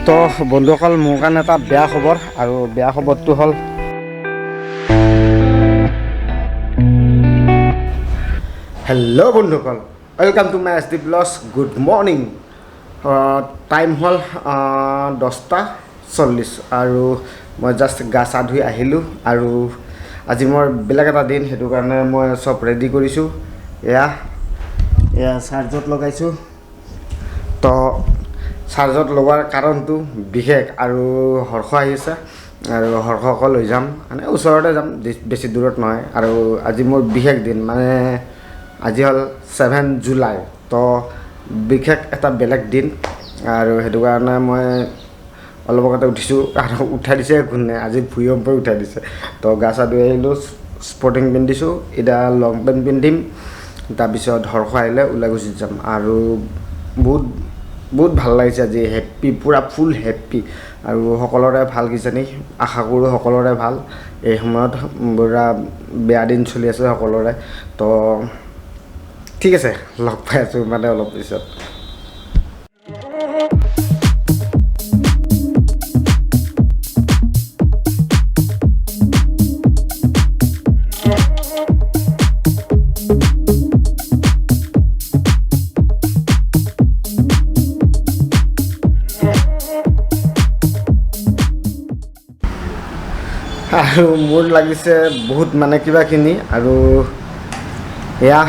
তো বন্ধুসকল মোৰ কাৰণে এটা বেয়া খবৰ আৰু বেয়া খবৰটো হ'ল হেল্ল' বন্ধুসকল welcome to my MAVIC good morning time হ'ল 10:40 আৰু মই জাষ্ট গা চা ধুই আহিলোঁ আৰু আজি মোৰ বেলেগ এটা দিন সেইটো কাৰণে মই সব ৰেডি কৰিছোঁ এয়া চাৰ্জত লগাইছোঁ তো চাৰ্জত লগোৱাৰ কাৰণটো বিশেষ আৰু হৰ্ষ আহিছে আৰু হৰ্ষক লৈ যাম মানে ওচৰতে যাম বেছি দূৰত নহয় আৰু আজি মোৰ বিশেষ দিন মানে আজি হ'ল 7 জুলাই তো বিশেষ এটা বেলেগ দিন আৰু সেইটো কাৰণে মই অলপ আগতে উঠিছোঁ আৰু উঠাই দিছে কোনে আজি ভুঁইৰ পৰা উঠাই দিছে তো গা চা ধুই আহিলোঁ স্পৰ্টিং পিন্ধিছোঁ এতিয়া লং পেণ্ট পিন্ধিম তাৰপিছত হৰ্ষ আহিলে ওলাই গুচি যাম আৰু বহুত ভাল লাগিছে আজি হেপ্পী পুৰা ফুল হেপ্পী আৰু সকলোৰে ভাল কিজানি আশা কৰোঁ সকলোৰে ভাল এই সময়ত পুৰা বেয়া দিন চলি আছে সকলোৰে তো ঠিক আছে লগ পাই আছোঁ মানে অলপ পিছত আৰু মোৰ লাগিছে বহুত মানে কিবাখিনি আৰু এয়া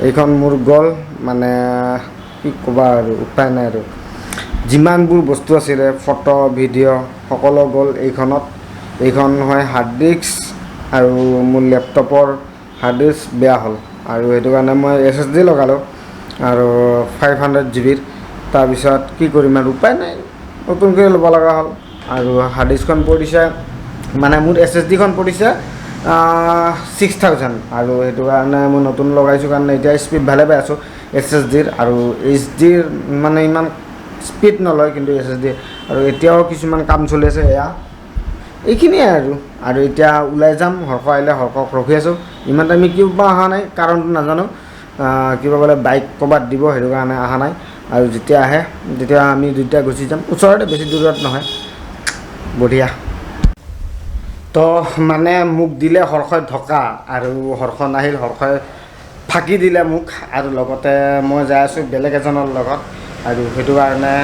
এইখন মোৰ গ'ল মানে কি ক'বা আৰু উপায় নাই আৰু যিমানবোৰ বস্তু আছিলে ফটো ভিডিঅ' সকলো গ'ল এইখন হয় হাৰ্ড ডিস্ক আৰু মোৰ লেপটপৰ হাৰ্ড ডিস্ক বেয়া হ'ল আৰু সেইটো কাৰণে মই SSD লগালোঁ আৰু 500 GB তাৰপিছত কি কৰিম আৰু উপায় নাই নতুনকৈ ল'ব লগা হ'ল আৰু হাৰ্ড ডিস্কখন পৰিছে মানে মোৰ SSDখন পৰিছে 6000 আৰু সেইটো কাৰণে মই নতুন লগাইছোঁ কাৰণে এতিয়া স্পীড ভালে পাই আছোঁ SSDৰ আৰু HDৰ মানে ইমান স্পীড নলয় কিন্তু SSD আৰু এতিয়াও কিছুমান কাম চলি আছে এয়া এইখিনিয়ে আৰু এতিয়া ওলাই যাম হৰ্ষ আহিলে হৰ্ষক ৰখি আছোঁ ইমান টাইম কিবা অহা নাই কাৰণটো নাজানো কিবা বোলে বাইক ক'ৰবাত দিব সেইটো কাৰণে অহা নাই আৰু যেতিয়া আহে তেতিয়া আমি দুইটা গুচি যাম ওচৰতে বেছি দূৰত নহয় বঢ়িয়া তো মানে মোক দিলে হৰ্ষই ঢকা আৰু হৰ্ষ নাহিল হৰ্ষই ফাঁকি দিলে মোক আৰু লগতে মই যাই আছোঁ বেলেগ এজনৰ লগত আৰু সেইটো কাৰণে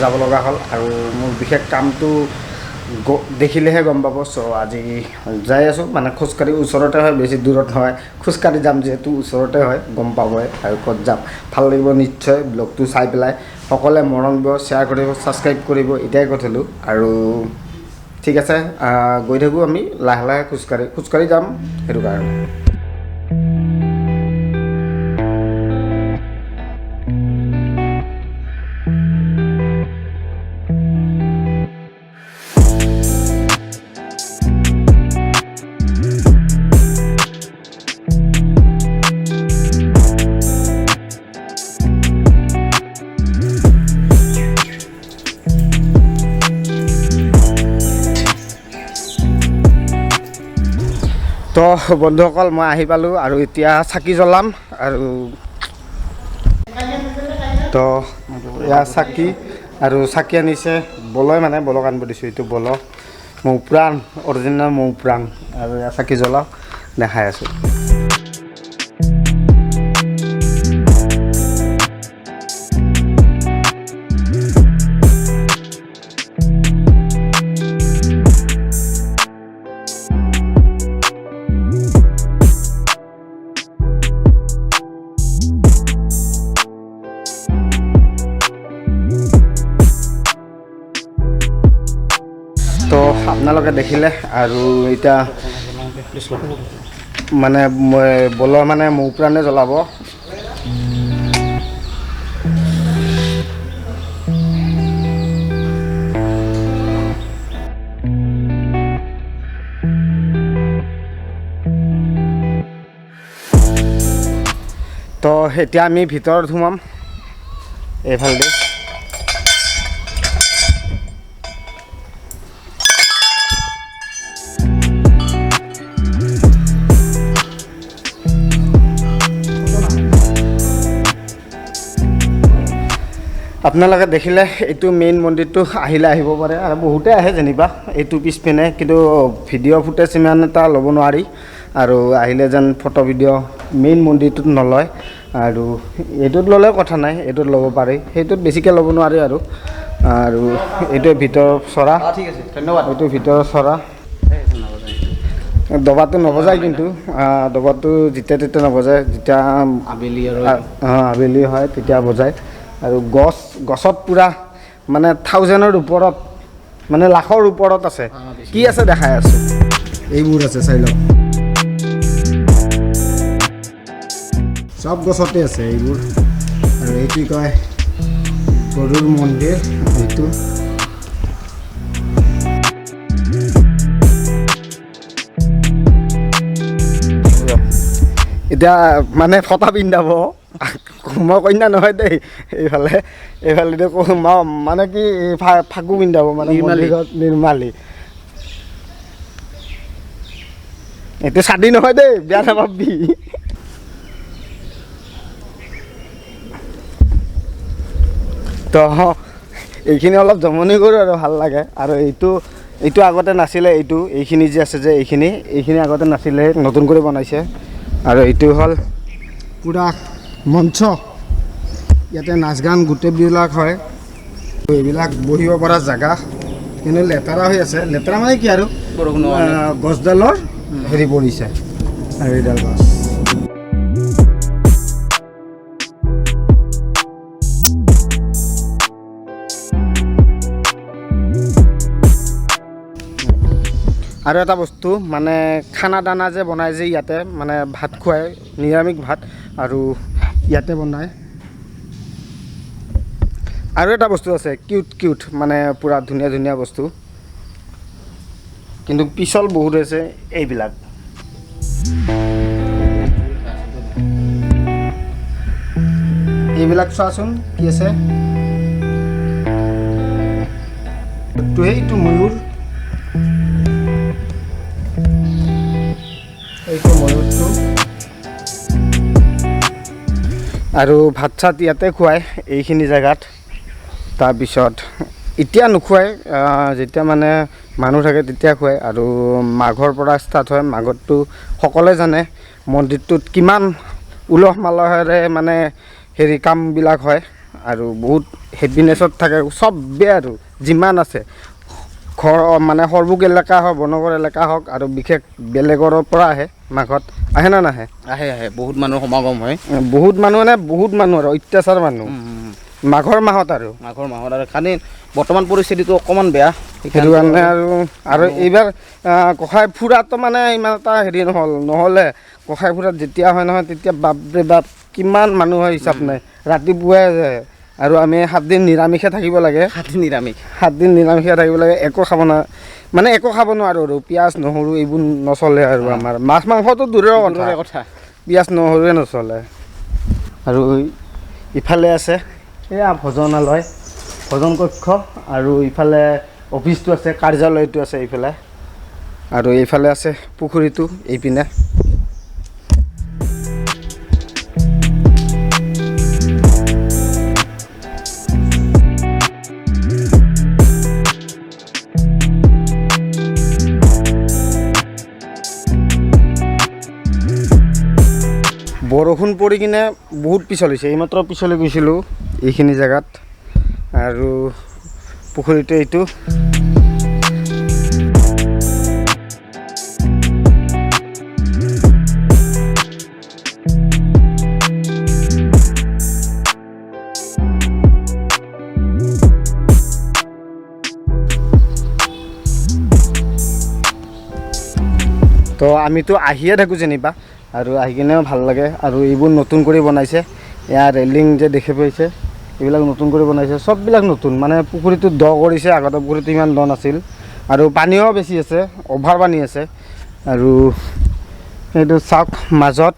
যাব লগা হ'ল আৰু মোৰ বিশেষ কামটো দেখিলেহে গম পাব চ' আজি যাই আছোঁ মানে খোজকাঢ়ি ওচৰতে হয় বেছি দূৰত নহয় খোজকাঢ়ি যাম যিহেতু ওচৰতে হয় গম পাবই আৰু ক'ত যাম ভাল লাগিব নিশ্চয় ব্লগটো চাই পেলাই সকলোৱে মৰম দিব শ্বেয়াৰ কৰিব ছাবস্ক্ৰাইব কৰিব এতিয়াই কৈছিলোঁ আৰু ঠিক আছে গৈ থাকোঁ আমি লাহে লাহে খোজকাঢ়ি যাম সেইটো কাৰণে তো বন্ধুসকল মই আহি পালোঁ আৰু এতিয়া চাকি জ্বলাম আৰু তো এয়া চাকি আৰু চাকি আনিছে বলয় মানে বলক আনিব দিছোঁ এইটো বল মৌ প্ৰাণ অৰিজিনেল মৌ প্ৰাণ আৰু এয়া চাকি জ্বলাওঁ দেখাই আছোঁ তো আপোনালোকে দেখিলে আৰু এতিয়া মানে বলৰ মানে মৌ প্ৰাণে জ্বলাব তো এতিয়া আমি ভিতৰত সোমাম এইফালে আপোনালোকে দেখিলে এইটো মেইন মন্দিৰটো আহিলে আহিব পাৰে আৰু বহুতে আহে যেনিবা এইটো পিছপিনে কিন্তু ভিডিঅ' ফুটেজ ইমান এটা ল'ব নোৱাৰি আৰু আহিলে যেন ফটো ভিডিঅ' মেইন মন্দিৰটোত নলয় আৰু এইটোত ল'লেও কথা নাই এইটোত ল'ব পাৰি সেইটোত বেছিকৈ ল'ব নোৱাৰি আৰু এইটো ভিতৰৰ চৰা ঠিক আছে ধন্যবাদ এইটো ভিতৰৰ চৰা দবাটো নবজায় কিন্তু দবাটো যেতিয়া তেতিয়া নবজায় যেতিয়া আবেলি আৰু আবেলি হয় তেতিয়া বজায় আৰু গছত পুৰা মানে 1000ৰ ওপৰত মানে লাখৰ ওপৰত আছে কি আছে দেখাই আছো এইবোৰ আছে চাই লওক সব গছতে আছে এইবোৰ আৰু এইটো কয় গৰুৰ মন্দিৰ এইটো এতিয়া মানে ফটা পিন্ধাব মই কন্যা নহয় দেই এইফালে মানে কি ফাকু পিন্ধাব মানে নিৰ্মালী এইটো চাদি নহয় দেই বেয়া নাপাবি তো এইখিনি অলপ জমনি কৰোঁ আৰু ভাল লাগে আৰু এইটো আগতে নাছিলে এইখিনি যে আছে যে এইখিনি আগতে নাছিলে নতুন কৰি বনাইছে আৰু এইটো হ'ল পুৰা মঞ্চ ইয়াতে নাচ গান গোটেইবিলাক হয় এইবিলাক বহিব পৰা জাগা কিন্তু লেতেৰা হৈ আছে লেতেৰা মানে কি আৰু গছডালৰ হেৰি পৰিছে আৰু এইডাল গছ আৰু এটা বস্তু মানে খানা দানা যে বনায় যে ইয়াতে মানে ভাত খুৱায় নিৰামিষ ভাত আৰু ইয়াতে বনায় আৰু এটা বস্তু আছে কিউট মানে পুৰা ধুনীয়া ধুনীয়া বস্তু কিন্তু পিছল বহুত আছে এইবিলাক চোৱাচোন কি আছে এইটো ময়ূৰ এইটো ময়ূৰটো আৰু ভাত চাত ইয়াতে খুৱায় এইখিনি জেগাত তাৰপিছত এতিয়া নোখোৱায় যেতিয়া মানে মানুহ থাকে তেতিয়া খুৱায় আৰু মাঘৰ পৰা ষ্টাৰ্ট হয় মাঘতটো সকলোৱে জানে মন্দিৰটোত কিমান উলহ মালহেৰে মানে হেৰি কামবিলাক হয় আৰু বহুত হেপিনেছত থাকে চবে আৰু যিমান আছে ঘৰ মানে সৰ্বুক এলেকা হওক বনগৰ এলেকা হওক আৰু বিশেষ বেলেগৰ পৰা আহে মাঘত আহে না নাহে আহে বহুত মানুহৰ সমাগম হয় বহুত মানুহ আৰু অত্যাচাৰ মানুহ মাঘৰ মাহত আৰু খালি বৰ্তমান পৰিস্থিতিটো অকণমান বেয়া সেইটো কাৰণে আৰু এইবাৰ গোঁসাই ফুৰাটো মানে ইমান এটা হেৰি নহ'লে গোঁসাই ফুৰাত যেতিয়া হয় নহয় তেতিয়া বাপৰে বাপ কিমান মানুহ হয় হিচাপ নাই ৰাতিপুৱাই যায় আৰু আমি 7 দিন নিৰামিষে থাকিব লাগে 7 দিন নিৰামিষে থাকিব লাগে একো খাব নোৱাৰোঁ আৰু পিঁয়াজ নহৰু এইবোৰ নচলে আৰু আমাৰ মাছ মাংসটো দূৰৰ কথা পিঁয়াজ নহৰুৱে নচলে আৰু ইফালে আছে এয়া ভজনালয় ভজন কক্ষ আৰু ইফালে অফিচটো আছে কাৰ্যালয়টো আছে এইফালে আৰু এইফালে আছে পুখুৰীটো এইপিনে বৰষুণ পৰি কিনে বহুত পিছল হৈছে এইমাত্ৰ পিছলৈ গৈছিলোঁ এইখিনি জেগাত আৰু পুখুৰীটো এইটো তো আমিতো আহিয়ে থাকোঁ যেনিবা আৰু আহি কিনেও ভাল লাগে আৰু এইবোৰ নতুন কৰি বনাইছে ইয়াৰ ৰেলিং যে দেখি পাইছে এইবিলাক নতুন কৰি বনাইছে সববিলাক নতুন মানে পুখুৰীটো দ কৰিছে আগতে পুখুৰীটো ইমান দ নাছিল আৰু পানীও বেছি আছে অভাৰ পানী আছে আৰু এইটো চাওক মাজত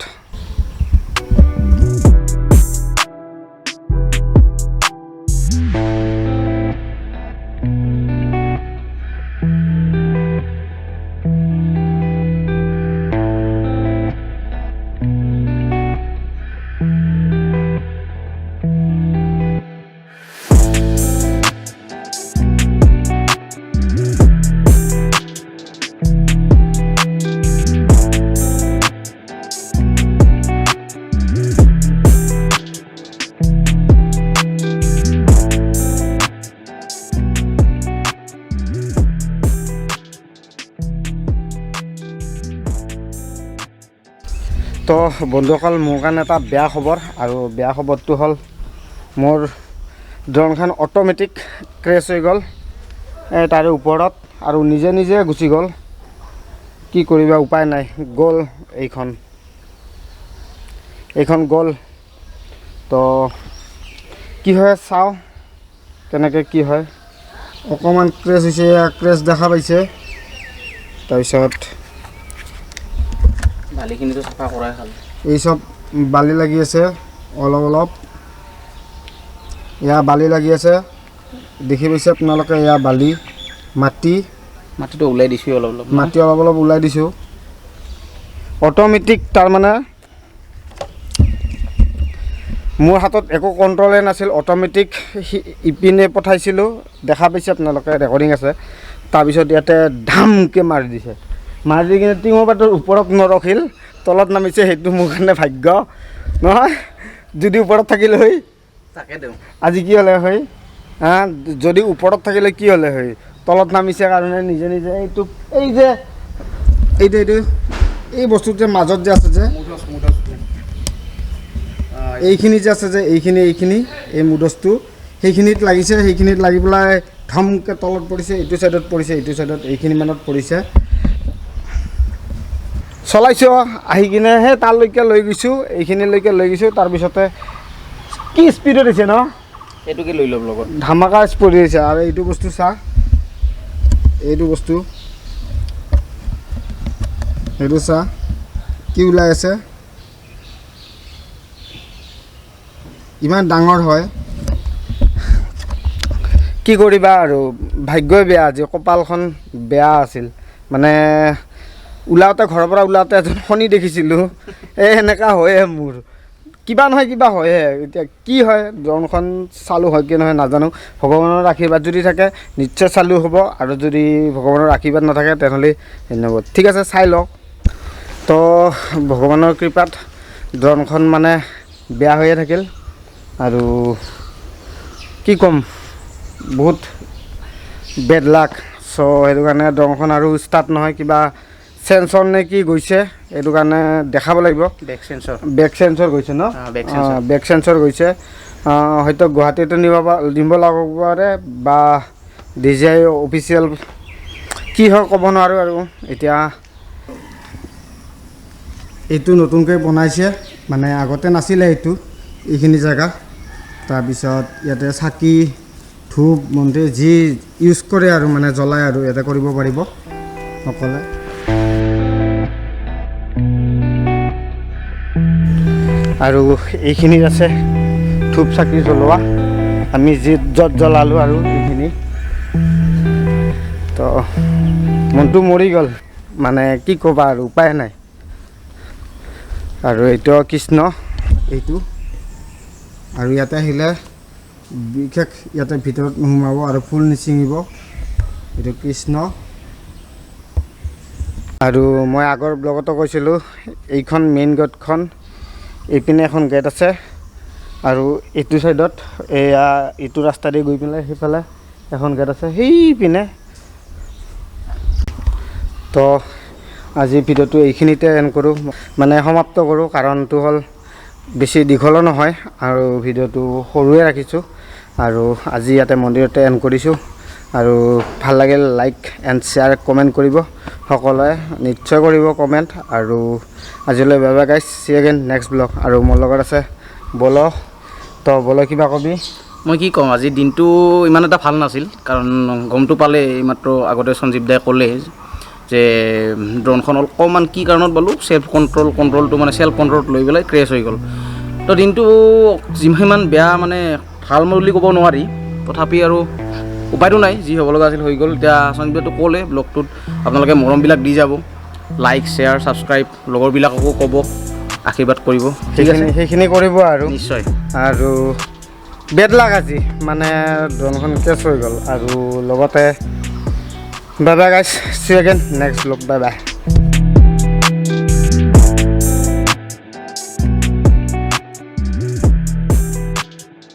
তো বন্ধুসকল মোৰ কাৰণে এটা বেয়া খবৰ আৰু বেয়া খবৰটো হ'ল মোৰ ড্ৰোনখন অট'মেটিক ক্ৰেছ হৈ গ'ল তাৰে ওপৰত আৰু নিজে নিজে গুচি গ'ল কি কৰিবা উপায় নাই গ'ল এইখন গ'ল তো কি হয় চাওঁ কেনেকৈ কি হয় অকণমান ক্ৰেছ হৈছে ক্ৰেছ দেখা পাইছে তাৰপিছত বালিখিনিতো চাফা কৰাই খাল এই চব বালি লাগি আছে অলপ এয়া বালি লাগি আছে দেখি পাইছে আপোনালোকে এয়া বালি মাটিটো ওলাই দিছোঁ অলপ মাটি অলপ ওলাই দিছোঁ অট'মেটিক তাৰমানে মোৰ হাতত একো কণ্ট্ৰলে নাছিল অট'মেটিক ইপিনে পঠাইছিলোঁ দেখা পাইছে আপোনালোকে ৰেকৰ্ডিং আছে তাৰপিছত ইয়াতে ধামকৈ মাৰি দিছে মাৰি দি কিনে টিঙৰ পাতৰ ওপৰত নৰখিল তলত নামিছে সেইটো মোৰ কাৰণে ভাগ্য নহয় যদি ওপৰত থাকিলে হয় তাকে দিওঁ আজি কি হ'লে হয় যদি ওপৰত থাকিলে কি হ'লে হয় তলত নামিছে কাৰণে নিজে নিজে এইটো এই বস্তুটো মাজত যে আছে যে এইখিনি যে আছে যে এইখিনি এই মুডছটো সেইখিনিত লাগিছে সেইখিনিত লাগি পেলাই ধমকৈ তলত পৰিছে এইটো চাইডত পৰিছে এইটো চাইডত এইখিনি মানত পৰিছে চলাইছোঁ আহি কিনে সেই তালৈকে লৈ গৈছোঁ এইখিনিলৈকে লৈ গৈছোঁ তাৰপিছতে কি স্পীডত হৈছে ন এইটোকে লৈ ল'ম লগত ধামাকা স্পীড হৈছে আৰু এইটো বস্তু চা এইটো বস্তু সেইটো চা কি ওলাই আছে ইমান ডাঙৰ হয় কি কৰিবা আৰু ভাগ্যই বেয়া আজি কপালখন বেয়া আছিল মানে ওলাওঁতে ঘৰৰ পৰা ওলাওঁতে এজন শনি দেখিছিলোঁ সেনেকুৱা হয়ে মোৰ কিবা নহয় কিবা হয়ে এতিয়া কি হয় ড্ৰোনখন চালু হয় কি নহয় নাজানো ভগৱানৰ আশীৰ্বাদ যদি থাকে নিশ্চয় চালু হ'ব আৰু যদি ভগৱানৰ আশীৰ্বাদ নাথাকে তেনেহ'লে ধন্যবাদ ঠিক আছে চাই লওক তো ভগৱানৰ কৃপাত ড্ৰোনখন মানে বেয়া হৈয়ে থাকিল আৰু কি ক'ম বহুত বেড লাক চ' সেইটো কাৰণে ড্ৰোনখন আৰু ষ্টাৰ্ট নহয় কিবা চেঞ্চৰ নে কি গৈছে এইটো কাৰণে দেখাব লাগিব বেক চেঞ্চৰ গৈছে ন বেক চেঞ্চৰ গৈছে হয়তো গুৱাহাটীতো নিব লাগিব পাৰে বা DJI অফিচিয়েল কি হয় ক'ব নোৱাৰোঁ আৰু এতিয়া এইটো নতুনকৈ বনাইছে মানে আগতে নাছিলে এইখিনি জেগা তাৰপিছত ইয়াতে চাকি ধূপ মন্দিৰ যি ইউজ কৰে আৰু মানে জ্বলাই আৰু ইয়াতে কৰিব পাৰিব সকলে আৰু এইখিনিত আছে ধূপ চাকি জ্বলোৱা আমি য'ত জ্বলালোঁ আৰু এইখিনি তো মনটো মৰি গ'ল মানে কি ক'বা আৰু উপায় নাই আৰু এইটো কৃষ্ণ এইটো আৰু ইয়াতে আহিলে বিশেষ ইয়াতে ভিতৰত নোসোমাব আৰু ফুল নিচিঙিব এইটো কৃষ্ণ আৰু মই আগৰ ব্লগতো কৈছিলোঁ এইখন মেইন গেটখন এইপিনে এখন গেট আছে আৰু এইটো চাইডত এয়া এইটো ৰাস্তা দি গৈ পেলাই সেইফালে এখন গেট আছে সেইপিনে তো আজি ভিডিঅ'টো এইখিনিতে এণ্ড কৰোঁ মানে সমাপ্ত কৰোঁ কাৰণটো হ'ল বেছি দীঘলো নহয় আৰু ভিডিঅ'টো সৰুৱে ৰাখিছোঁ আৰু আজি ইয়াতে মন্দিৰতে এণ্ড কৰিছোঁ আৰু ভাল লাগিল লাইক এণ্ড শ্বেয়াৰ কমেণ্ট কৰিব সকলোৱে নিশ্চয় কৰিব কমেণ্ট আৰু আজিলৈ bye bye guys C again next blog আৰু মোৰ লগত আছে বলো তো বলো কিবা কবি মই কি ক'ম আজি দিনটো ইমান এটা ভাল নাছিল কাৰণ গমটো পালে এইমাত্ৰ আগতে সঞ্জীৱ দাই ক'লে যে ড্ৰোনখন অকণমান কি কাৰণত পালোঁ কণ্ট্ৰলটো মানে চেল্ফ কণ্ট্ৰলত লৈ পেলাই ক্ৰেছ হৈ গ'ল তো দিনটো যিমান বেয়া মানে ভাল বুলি ক'ব নোৱাৰি তথাপি আৰু উপায়টো নাই যি হ'ব লগা আছিল হৈ গ'ল এতিয়া সঞ্জীৱটো ক'লে ব্লগটোত আপোনালোকে মৰমবিলাক দি যাব লাইক শ্বেয়াৰ ছাবস্ক্ৰাইব লগৰবিলাককো ক'ব আশীৰ্বাদ কৰিব ঠিক আছে সেইখিনি কৰিব আৰু নিশ্চয় আৰু বেড লাক আজি মানে ড্ৰোনখন কেছ হৈ গ'ল আৰু লগতে bye bye guys C again next blog bye bye